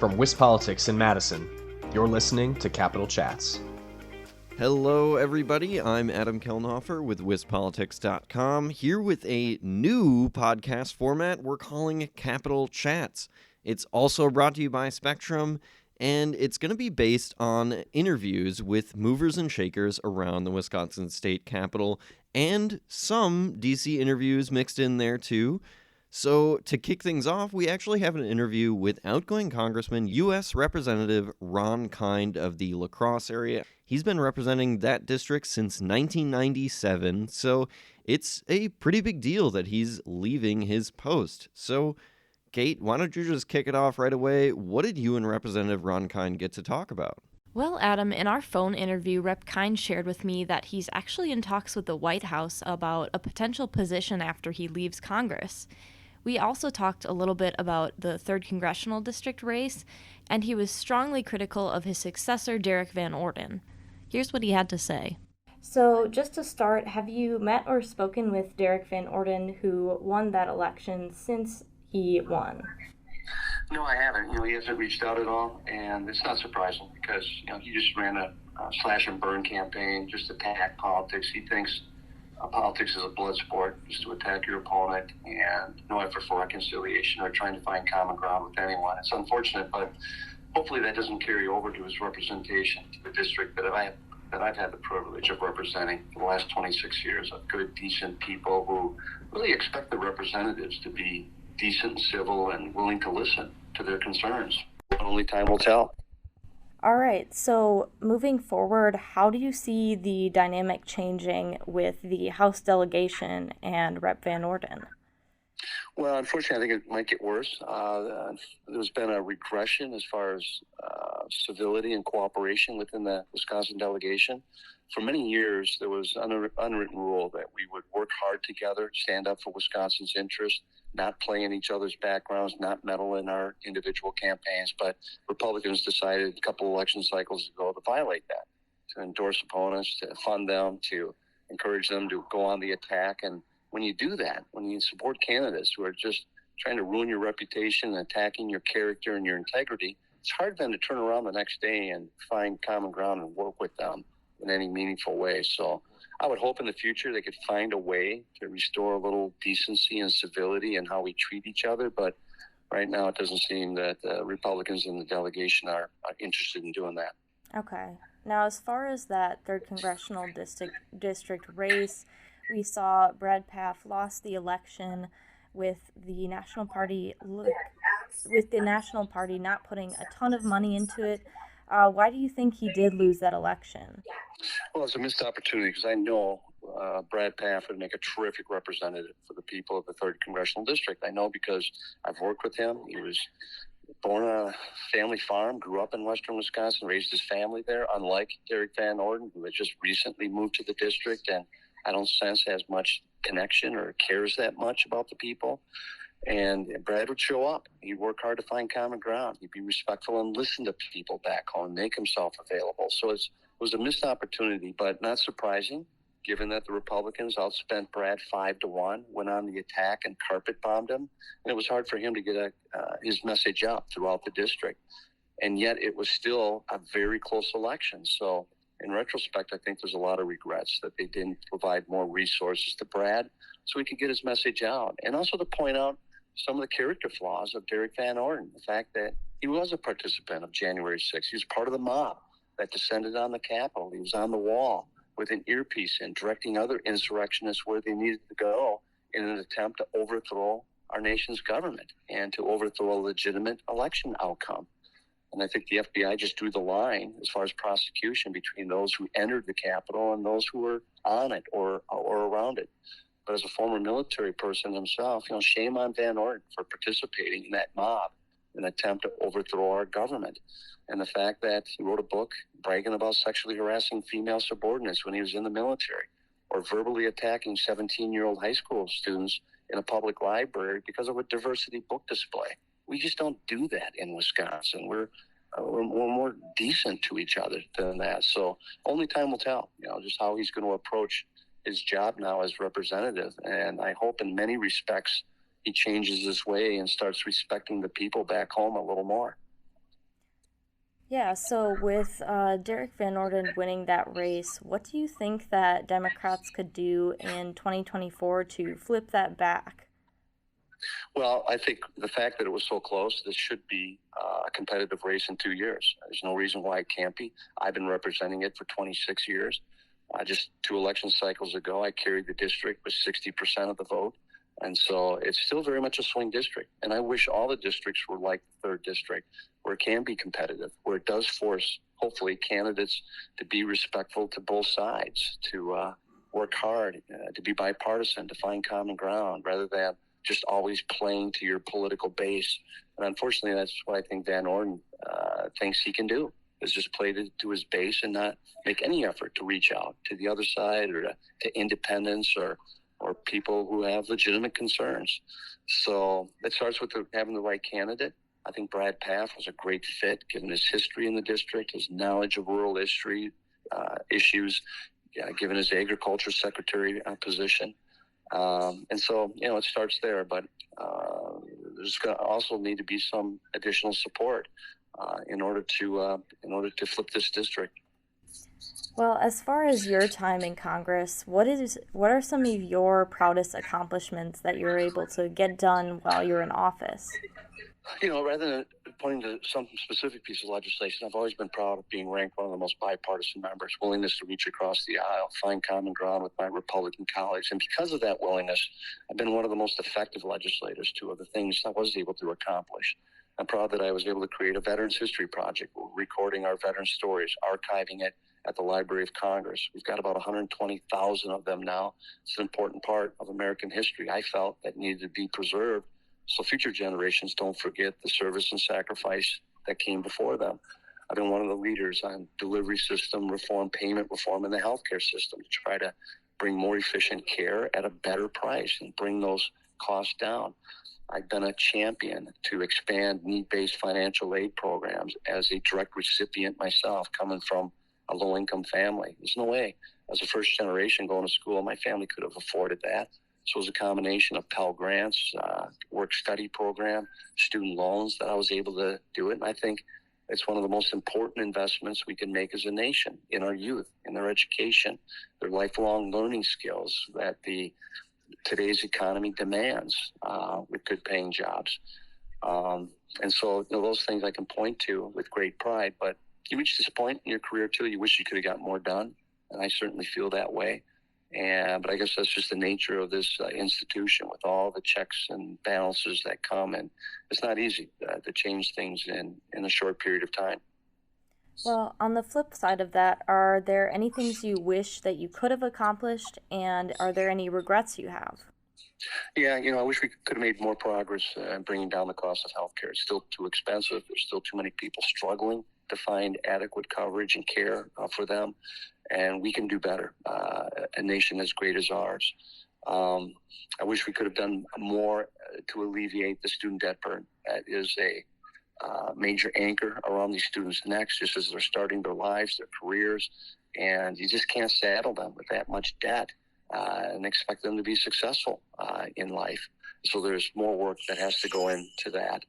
From WisPolitics in Madison, you're listening to Capital Chats. Hello, everybody. I'm Adam Kelnhofer with WisPolitics.com, here with a new podcast format we're calling Capital Chats. It's also brought to you by Spectrum, and it's going to be based on interviews with movers and shakers around the Wisconsin State Capitol, and some DC interviews mixed in there, too. So, to kick things off, we actually have an interview with outgoing Congressman, U.S. Representative Ron Kind of the La Crosse area. He's been representing that district since 1997, so it's a pretty big deal that he's leaving his post. So, Kate, why don't you just kick it off right away? What did you and Representative Ron Kind get to talk about? Well, Adam, in our phone interview, Rep. Kind shared with me that he's actually in talks with the White House about a potential position after he leaves Congress. We also talked a little bit about the 3rd Congressional District race, and he was strongly critical of his successor, Derrick Van Orden. Here's what he had to say. So, just to start, have you met or spoken with Derrick Van Orden, who won that election, since he won? No, I haven't. He hasn't reached out at all, and it's not surprising because, he just ran a slash and burn campaign, just attack politics. He thinks politics is a blood sport, just to attack your opponent, and no effort for reconciliation or trying to find common ground with anyone. It's unfortunate, but hopefully that doesn't carry over to his representation to the district that I've had the privilege of representing for the last 26 years, of good, decent people who really expect the representatives to be decent, civil, and willing to listen to their concerns. But only time will tell. All right, so moving forward, how do you see the dynamic changing with the House delegation and Rep. Van Orden? Well, unfortunately, I think it might get worse. There's been a regression as far as civility and cooperation within the Wisconsin delegation. For many years, there was an unwritten rule that we would work hard together, stand up for Wisconsin's interests, not play in each other's backgrounds, not meddle in our individual campaigns. But Republicans decided a couple election cycles ago to violate that, to endorse opponents, to fund them, to encourage them to go on the attack. And when you do that, when you support candidates who are just trying to ruin your reputation and attacking your character and your integrity, it's hard then to turn around the next day and find common ground and work with them in any meaningful way. So I would hope in the future they could find a way to restore a little decency and civility in how we treat each other. But right now it doesn't seem that Republicans in the delegation are interested in doing that. Okay. Now, as far as that 3rd Congressional District race, we saw Brad Pfaff lost the election with the National Party not putting a ton of money into it. Why do you think he did lose that election? Well, it's a missed opportunity because I know Brad Pfaff would make a terrific representative for the people of the 3rd Congressional District. I know because I've worked with him. He was born on a family farm, grew up in western Wisconsin, raised his family there, unlike Derrick Van Orden, who had just recently moved to the district and I don't sense has much connection or cares that much about the people. And Brad would show up. He'd work hard to find common ground. He'd be respectful and listen to people back home, make himself available. So it was a missed opportunity, but not surprising, given that the Republicans outspent Brad 5-1, went on the attack and carpet bombed him. And it was hard for him to get his message out throughout the district. And yet it was still a very close election. So in retrospect, I think there's a lot of regrets that they didn't provide more resources to Brad so he could get his message out. And also to point out some of the character flaws of Derrick Van Orden, the fact that he was a participant of January 6th. He was part of the mob that descended on the Capitol. He was on the wall with an earpiece in, directing other insurrectionists where they needed to go in an attempt to overthrow our nation's government and to overthrow a legitimate election outcome. And I think the FBI just drew the line as far as prosecution between those who entered the Capitol and those who were on it or around it. But as a former military person himself, shame on Van Orden for participating in that mob in an attempt to overthrow our government. And the fact that he wrote a book bragging about sexually harassing female subordinates when he was in the military, or verbally attacking 17-year-old high school students in a public library because of a diversity book display. We just don't do that in Wisconsin. We're more decent to each other than that. So only time will tell, just how he's going to approach his job now as representative. And I hope in many respects he changes his way and starts respecting the people back home a little more. Yeah, so with Derrick Van Orden winning that race, what do you think that Democrats could do in 2024 to flip that back? Well, I think the fact that it was so close, this should be a competitive race in 2 years. There's no reason why it can't be. I've been representing it for 26 years. Just 2 election cycles ago, I carried the district with 60% of the vote. And so it's still very much a swing district. And I wish all the districts were like the 3rd district, where it can be competitive, where it does force, hopefully, candidates to be respectful to both sides, to work hard, to be bipartisan, to find common ground, rather than just always playing to your political base. And unfortunately, that's what I think Van Orden thinks he can do, is just play to his base and not make any effort to reach out to the other side or to independents or people who have legitimate concerns. So it starts with having the right candidate. I think Brad Paff was a great fit, given his history in the district, his knowledge of rural history issues, given his agriculture secretary position. And so, it starts there, but there's going to also need to be some additional support in order to flip this district. Well, as far as your time in Congress, what are some of your proudest accomplishments that you're able to get done while you're in office? Rather than pointing to some specific piece of legislation, I've always been proud of being ranked one of the most bipartisan members, willingness to reach across the aisle, find common ground with my Republican colleagues. And because of that willingness, I've been one of the most effective legislators to the things I was able to accomplish. I'm proud that I was able to create a Veterans History Project. We're recording our veteran stories, archiving it at the Library of Congress. We've got about 120,000 of them now. It's an important part of American history, I felt, that needed to be preserved so future generations don't forget the service and sacrifice that came before them. I've been one of the leaders on delivery system reform, payment reform in the healthcare system to try to bring more efficient care at a better price and bring those costs down. I've been a champion to expand need-based financial aid programs as a direct recipient myself, coming from a low-income family. There's no way, as a first generation going to school, my family could have afforded that. So it was a combination of Pell Grants, work-study program, student loans that I was able to do it. And I think it's one of the most important investments we can make as a nation in our youth, in their education, their lifelong learning skills that today's economy demands with good-paying jobs. And so those things I can point to with great pride. But you reach this point in your career, too, you wish you could have got more done. And I certainly feel that way. But I guess that's just the nature of this institution with all the checks and balances that come. And it's not easy to change things in a short period of time. Well, on the flip side of that, are there any things you wish that you could have accomplished, and are there any regrets you have? Yeah, I wish we could have made more progress in bringing down the cost of healthcare. It's still too expensive. There's still too many people struggling to find adequate coverage and care for them. And we can do better, a nation as great as ours. I wish we could have done more to alleviate the student debt burden. That is a major anchor around these students' necks, just as they're starting their lives, their careers. And you just can't saddle them with that much debt and expect them to be successful in life. So there's more work that has to go into that.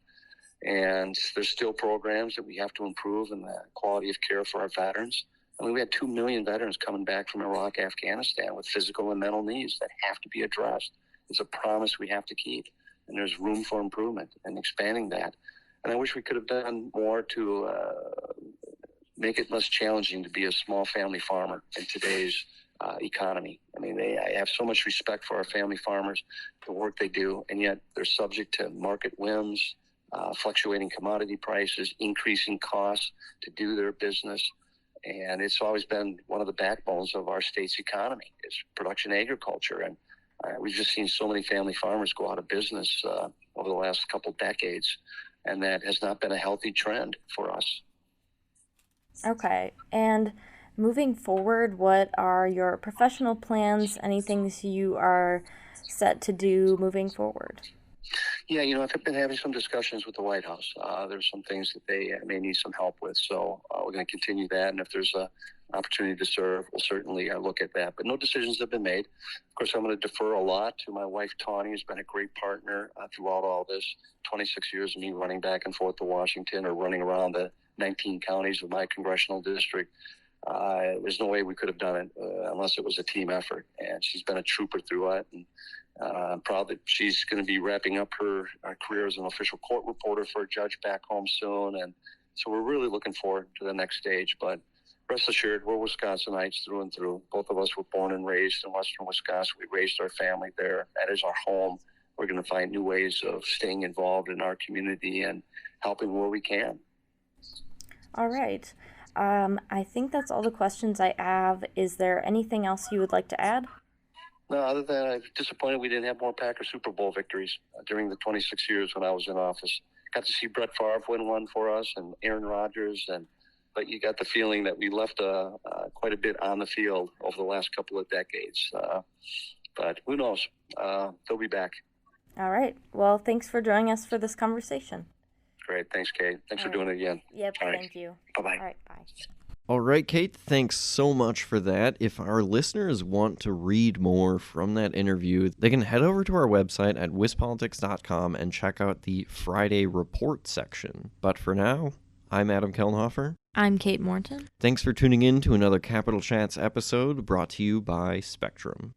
And there's still programs that we have to improve in the quality of care for our veterans. I mean, we had 2 million veterans coming back from Iraq, Afghanistan with physical and mental needs that have to be addressed. It's a promise we have to keep, and there's room for improvement and expanding that. And I wish we could have done more to make it less challenging to be a small family farmer in today's economy. I mean, I have so much respect for our family farmers, the work they do, and yet they're subject to market whims, fluctuating commodity prices, increasing costs to do their business. And it's always been one of the backbones of our state's economy is production agriculture. And we've just seen so many family farmers go out of business over the last couple decades. And that has not been a healthy trend for us. Okay. And moving forward, what are your professional plans? Any things you are set to do moving forward? Yeah, I've been having some discussions with the White House. There's some things that they may need some help with, so we're going to continue that. And if there's an opportunity to serve, we'll certainly look at that. But no decisions have been made. Of course, I'm going to defer a lot to my wife, Tawny, who's been a great partner throughout all this. 26 years of me running back and forth to Washington or running around the 19 counties of my congressional district. There's no way we could have done it unless it was a team effort. And she's been a trooper through it. And I'm proud that she's going to be wrapping up her career as an official court reporter for a judge back home soon. And so we're really looking forward to the next stage. But rest assured, we're Wisconsinites through and through. Both of us were born and raised in western Wisconsin. We raised our family there. That is our home. We're going to find new ways of staying involved in our community and helping where we can. All right. I think that's all the questions I have. Is there anything else you would like to add? No, other than I'm disappointed we didn't have more Packer Super Bowl victories during the 26 years when I was in office. Got to see Brett Favre win one for us and Aaron Rodgers, but you got the feeling that we left quite a bit on the field over the last couple of decades. But who knows? They'll be back. All right. Well, thanks for joining us for this conversation. Great. Thanks, Kate. Thanks for doing it again. Yep. All right. Thank you. Bye-bye. All right. Bye. All right, Kate, thanks so much for that. If our listeners want to read more from that interview, they can head over to our website at WisPolitics.com and check out the Friday Report section. But for now, I'm Adam Kelnhofer. I'm Kate Morton. Thanks for tuning in to another Capital Chats episode brought to you by Spectrum.